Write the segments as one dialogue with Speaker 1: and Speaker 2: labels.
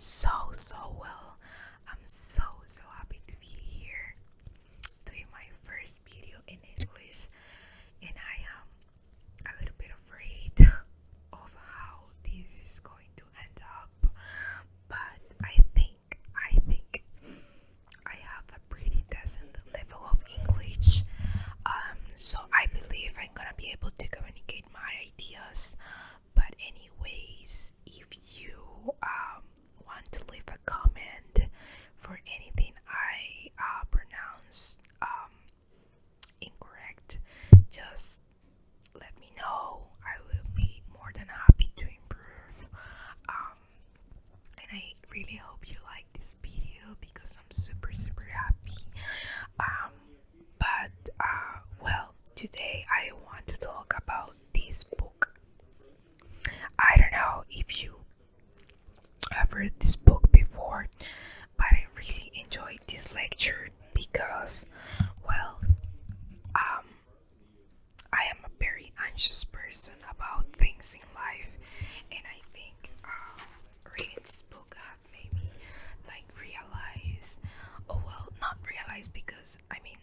Speaker 1: so well. I'm so happy to be here doing my first video in English, and I am a little bit afraid of how this is going to end up. But I think I have a pretty decent level of English. So I believe I'm gonna be able to communicate my ideas. But anyways, if you want to leave a comment for anything I pronounce incorrect, just let me know. I will be more than happy to improve. And I really hope you like this video because I'm super happy. But today I want to talk about this book. I don't know if you have read this book before, but I really enjoyed this lecture because, well, um, I am a very anxious person about things in life, and I think reading this book have made me like realize, not realize because I mean,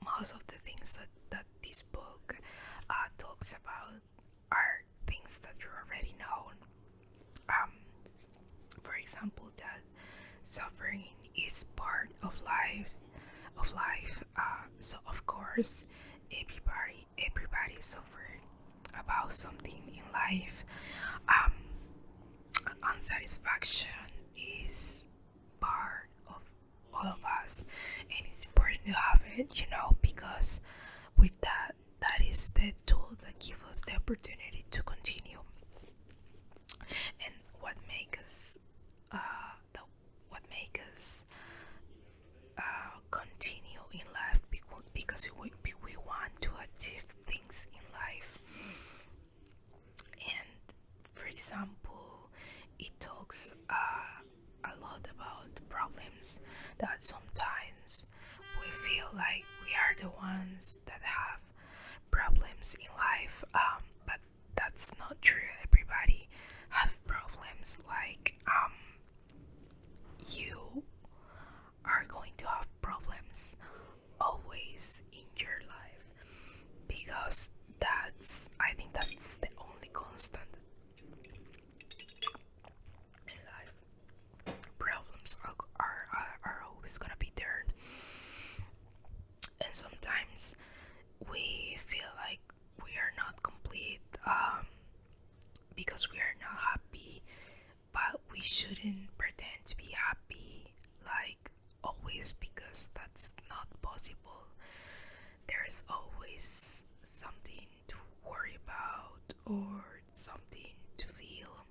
Speaker 1: most of the things that this book talks about are things that you already know. For example, that suffering is part of life. So of course, everybody suffer about something in life. Um, Unsatisfaction is part of all of us, and it's important to have it, because with that is the tool that gives us the opportunity to continue. And what make us continue in life, because we want to achieve things in life. And for example, it talks a lot about problems that sometimes we feel like we are the ones that have problems in life, but that's not true. Everybody have problems. Like you are going to have problems always in your life, because I think that's the only constant in life. Problems are always gonna be there, and sometimes we feel like we are not complete, because we are not happy, but we shouldn't pretend to be happy like always, because that's not possible. There's always something to worry about or something to feel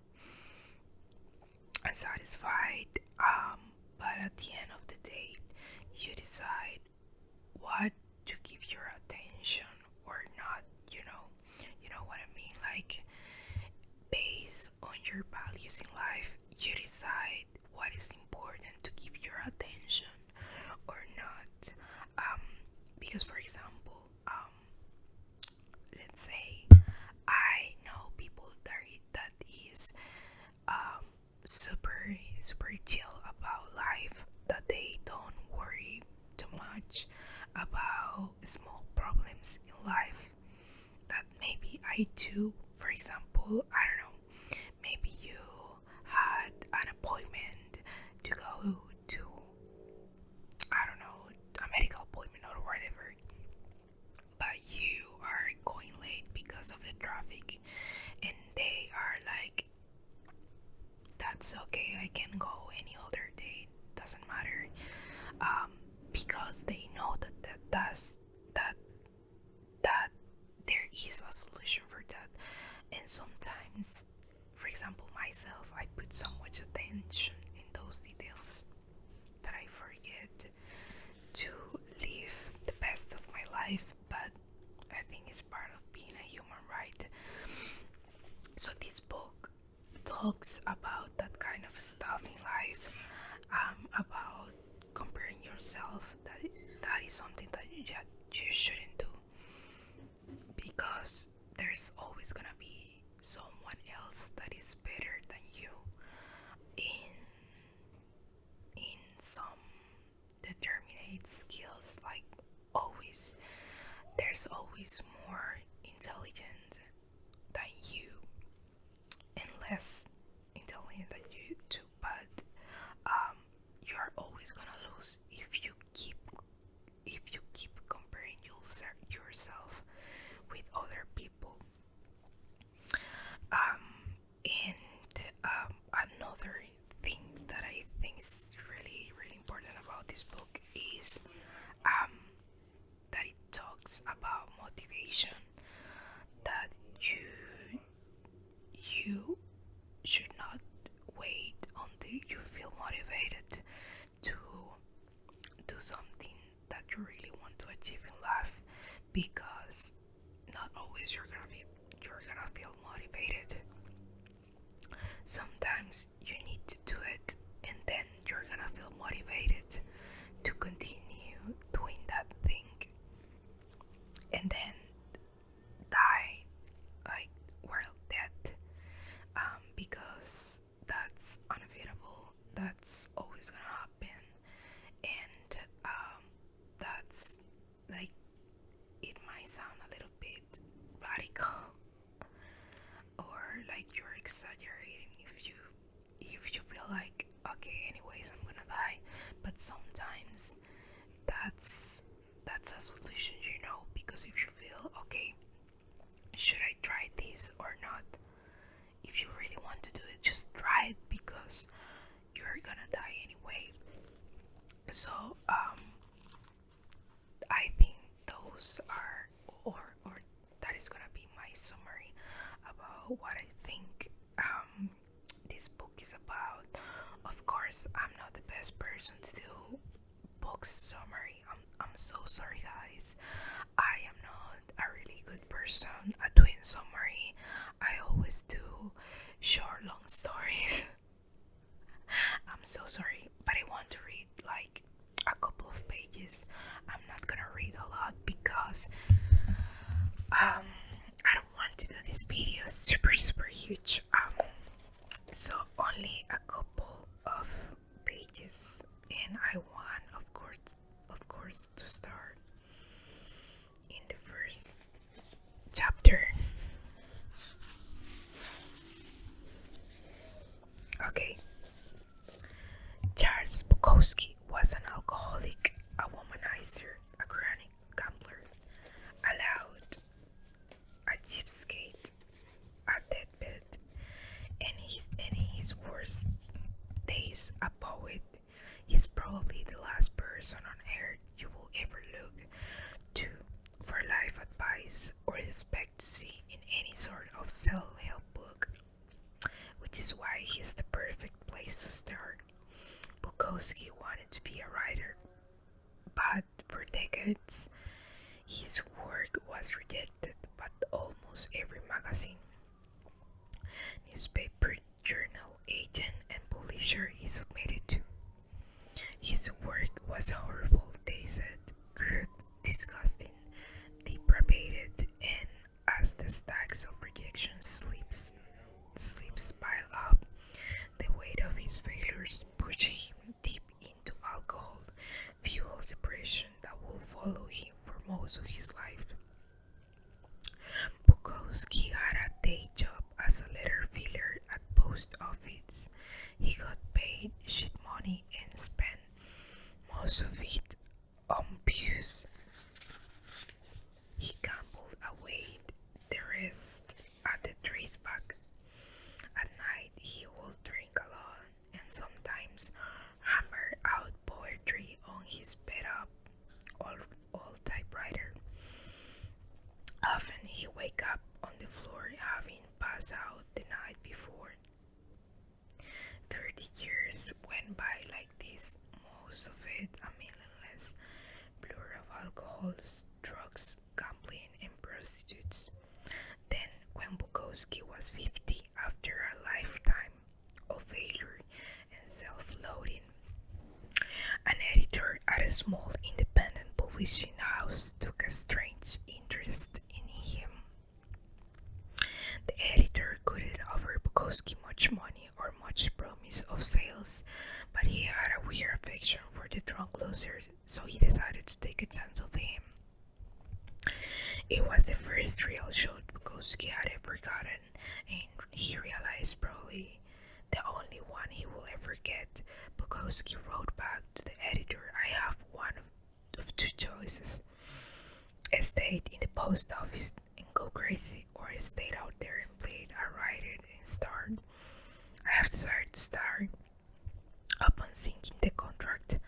Speaker 1: unsatisfied, but at the end of the day, you decide what to give your attention or not. You know what I mean. Like, based on your values in life, you decide what is important to give your attention or not. Because for example, let's say I know people that is super chill about life, that they don't worry too much about small problems in life that maybe I do. For example, I don't know, maybe you had an appointment to go to, I don't know, a medical appointment or whatever, but you are going late because of the traffic, and they are like, that's okay, I can go any other day, doesn't matter, because they know that there is a solution for that. And sometimes, for example, myself, I put so much attention in those details that I forget to live the best of my life. But I think it's part of being a human, right? So this book talks about that kind of stuff in life, about comparing yourself. That is something that you shouldn't do, because there's always gonna be someone else that is better than you in there's always more intelligent than you and less intelligent than you too, but you're always gonna lose if you keep comparing yourself with other people. And another thing that I think is really really important about this book is um, that it talks about motivation, that you should not wait until you feel motivated to do something that you really want to achieve in life, because not always you're gonna feel motivated. Sometimes you need to do it and then you're gonna feel motivated to continue doing that thing, and then die, like, well, dead, because that's unavoidable, that's always gonna happen. And that's, like, it might sound a little bit radical or like you're exaggerating if you feel like, okay, anyways, I'm gonna die, but sometimes that's a solution, because if you feel, okay, should I try this or not, if you really want to do it, just try it, because you're gonna die anyway. So I think those are, or that is gonna be my summary about what I think this book is about. Of course, I'm not the best person to do books summary. I'm so sorry, guys. I am not a really good person at doing summary. I always do short, long stories. I'm so sorry, but I want to read like a couple of pages. I'm not gonna read a lot because I don't want to do this video super huge. So only a couple of pages, and I want, of course, to start in the first chapter. Okay. Charles Bukowski was an alcoholic, a womanizer, a chronic gambler, a loud, a cheapskate, a deadbed, and in his worst days a poet. He's probably the last person on earth you will ever look to for life advice or expect to see in any sort of self-help book, which is why he's the perfect place to start. Bukowski wanted to be a writer, but for decades his work was rejected by almost every magazine, newspaper, journal, agent, and publisher he submitted to. His work was horrible, they said, crude, disgusting, depraved, and as the stacks of rejection slips pile up, the weight of his failures pushed him deep into alcohol, fueled depression that would follow him for most of his life. Bukowski had a day job as a letter filler at post office. He got paid shit money and spent most of it on booze. He gambled away the rest at the traceback. At night he would drink a lot and sometimes hammer out poetry on his bed up old typewriter. Often he wake up on the floor having passed out the night before. 30 years went by like this, most of it a meaningless blur of alcohol, drugs, gambling, and prostitutes. Then, when Bukowski was 50, after a lifetime of failure and self-loathing, an editor at a small independent publishing house took a strange interest in him. The editor couldn't offer Bukowski much money or much promise of sales, but he had a weird affection for the drunk loser, so he decided to take a chance of him. It was the first real shot Bukowski had ever gotten, and he realized probably the only one he will ever get. Bukowski wrote back to the editor, I have one of two choices. Stay in the post office and go crazy, or stay out there and play it, I write it and start. I have decided to start. Upon signing the contract,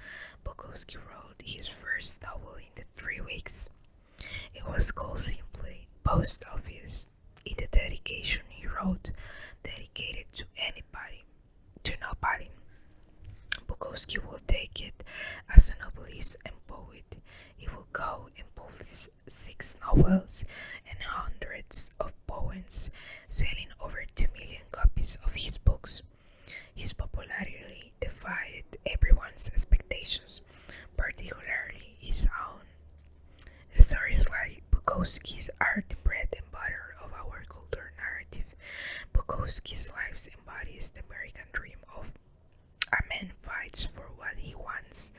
Speaker 1: Bukowski wrote his first novel in the 3 weeks. It was called simply Post Office. In the dedication he wrote, dedicated to anybody, to nobody. Bukowski will take it as a novelist and poet. He will go and publish 6 novels and hundreds of poems, selling over 2 million copies of his books. His popularity defied everyone's expectations, particularly his own. Stories like Bukowski's are the bread and butter of our culture narrative. Bukowski's life embodies the American dream of a man fights for what he wants.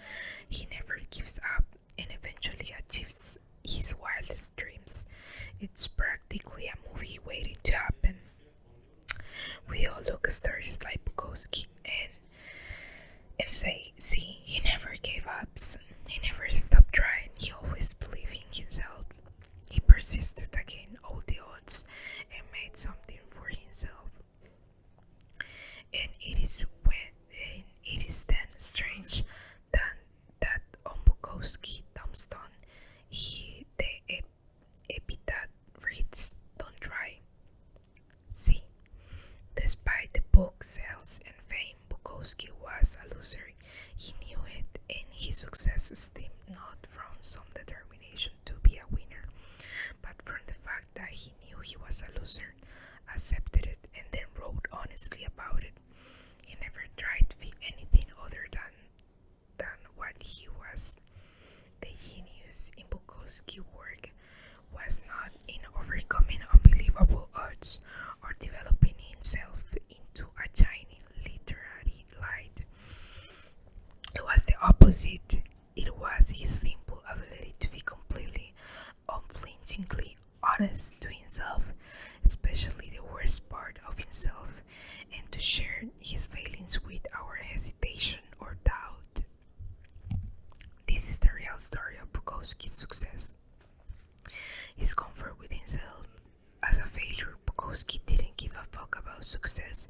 Speaker 1: He never gives up and eventually achieves his wildest dreams. It's practically a movie waiting to happen. We all look at stories like Bukowski and say, see, he never gave up. He never stopped trying. He always believed in himself. He persisted against all the odds and made something for himself. And it is then strange that on Bukowski tombstone, the epitaph reads, "Don't try." See, despite the book sales and fame, Bukowski was a loser. He knew it, and his success stemmed not from some determination to be a winner, but from the fact that he knew he was a loser, accepted it, and then wrote honestly about it. He never tried to be anything other than what he was. The genius in Bukowski's work was not in overcoming unbelievable odds or developing himself into a shining literary light. It was the opposite. It was his simple ability to be completely, unflinchingly honest to himself, especially the worst part of himself, and to share his failings without hesitation or doubt. This is the real story of Bukowski's success. His comfort with himself. As a failure, Bukowski didn't give a fuck about success.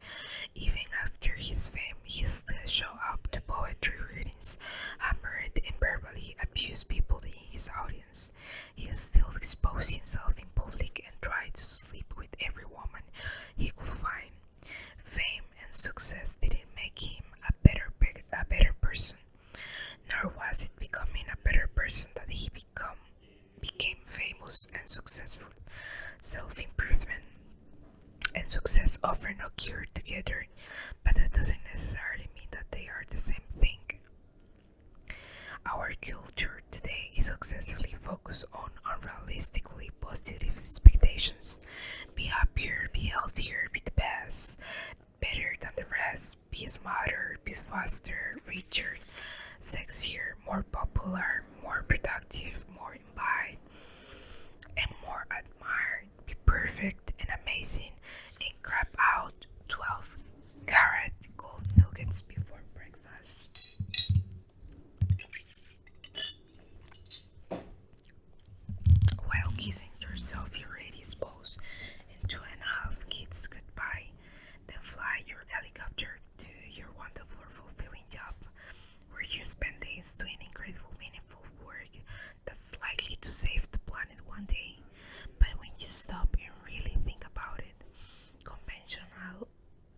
Speaker 1: Even after his fame, he still showed up to poetry readings, hammered and verbally abused people in his audience. He still exposed himself in public and tried to sleep with every woman he could find. Fame and success didn't make him a better person, nor was it becoming a better person that he became famous and successful. Self-improvement and success often occur together, but that doesn't necessarily mean that they are the same thing. Our culture today is excessively focused on unrealistically positive expectations. Be happier, be healthier, be the best, better than the rest, be smarter, be faster, richer, sexier, more popular, more productive, more invited, and more admired. Be perfect and amazing, and grab out 12-carat gold nuggets before breakfast. While kissing yourself, you ready pose and 2.5 kids goodbye. Then fly your helicopter to your wonderful, fulfilling job, where you spend days doing incredible, meaningful work that's likely to save the planet one day. But when you stop and really think about it, conventional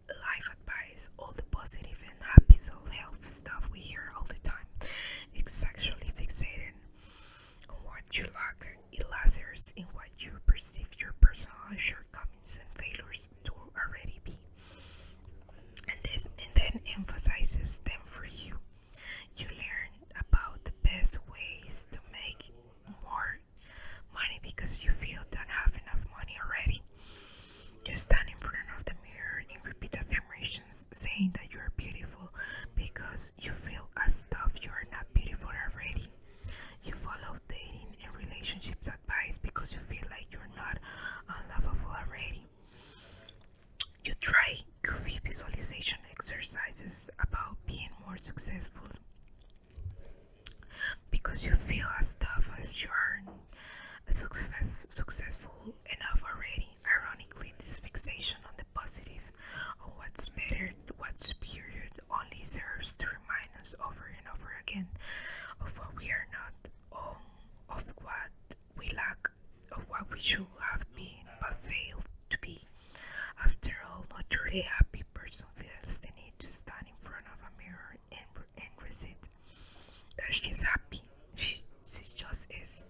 Speaker 1: life advice, all the positive and happy self-help stuff we hear all the time, it's actually fixated on what you lack. It lasers in what you perceive your personal shortcomings and failures to already be, and then emphasizes them for you. You learn about the best ways to make more money because you feel don't have enough money already. You stand in front of the mirror and repeat affirmations saying that you are beautiful because you feel as though you are not beautiful already. You follow dating and relationships advice because you feel reminisces about being more successful because you feel as tough as you are successful enough already. Ironically, this fixation on the positive, on what's better, what's superior, only serves to remind us over and over again of what we are not, of what we lack, of what we should have been but failed to be. After all, not truly happy person feels the need to stand in front of a mirror and recite that she's happy. She just is.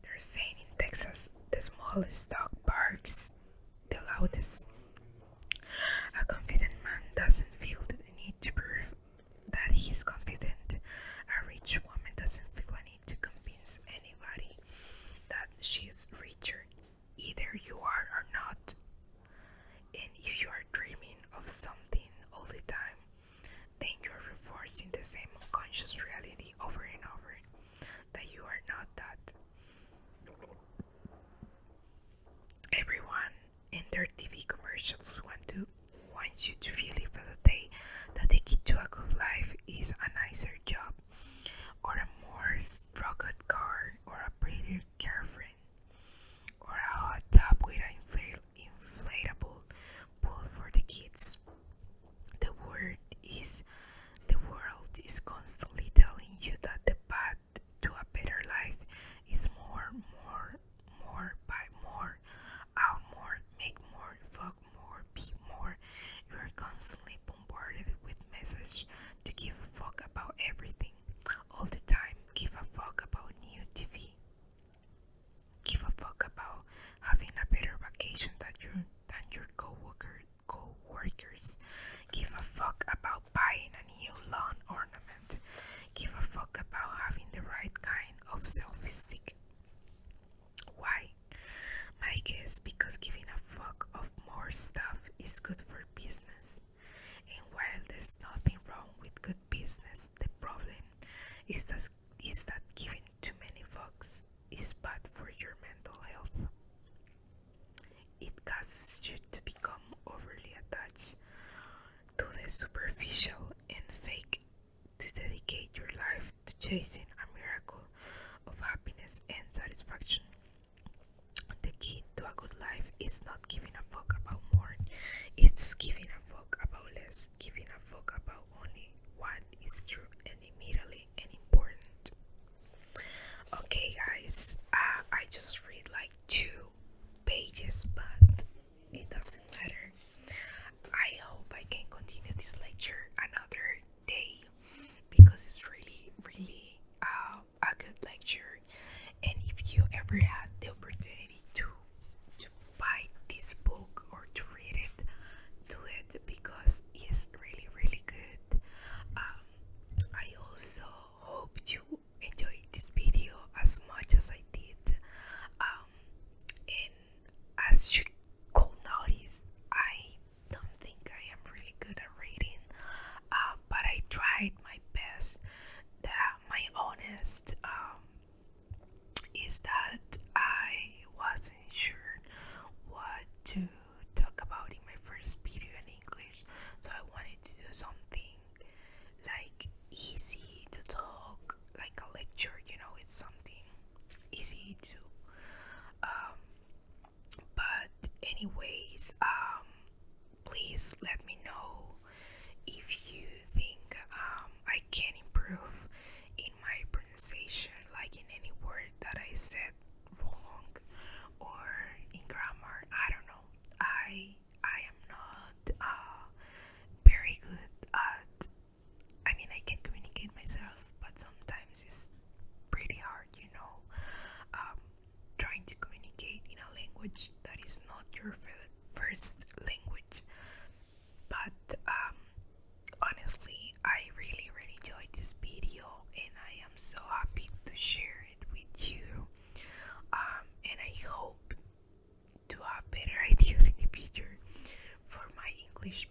Speaker 1: They're saying in Texas, the smallest dog barks the loudest. A confident man doesn't feel the need to prove that he's confident. A rich woman doesn't feel a need to convince anybody that she's richer. Either you are or not. And if you are dreaming of something all the time, then you're reinforcing the same unconscious reality over and over that you are not that. Everyone in their TV commercials wants you to believe that the key to a good life is a nicer job, or a more structured car, or a prettier girlfriend, or a hot tub with an inflatable pool for the kids. The the world is constantly telling you that the path to a better life is more, buy more, out more, make more, fuck more, be more. You are constantly bombarded with messages to give a fuck about everything, all the time. Give a fuck about new TV. Give a fuck about having a better vacation than your co-workers. Give a fuck about buying a new lawn ornament. Give a fuck about having the right kind of selfie stick. Why? My guess because giving a fuck of more stuff is good for business. And while there's nothing wrong with good business, the problem is that giving too many fucks is bad for your mental health. It causes you to become overly attached to the superficial and fake, to dedicate your life to chasing a miracle of happiness and satisfaction. The key to a good life is not giving a fuck about more, it's giving a fuck about less, giving a fuck about only what is true and immediately and important. Okay guys, I just read like 2 pages, but it doesn't matter. I hope I can continue this lecture another day because it's really a good lecture. And if you ever had the opportunity to buy this book or to read it, do it because it's really good. I also hope you enjoyed this video as much as I did. And as you could notice, I don't think I am really good at reading, but I tried my best. My honest is that I wasn't sure what to talk about in my first video in English, so I wanted to do something like easy to talk, like a lecture, it's something easy to but anyways, please let me know if you think I can improve in my pronunciation, like in any word that I said wrong or in grammar. I don't know. I am not very good at, I can communicate myself, but sometimes it's pretty hard, trying to communicate in a language that is not your first language. But honestly, I really enjoyed this video, and I am so happy to share it with you. And I hope to have better ideas in the future for my English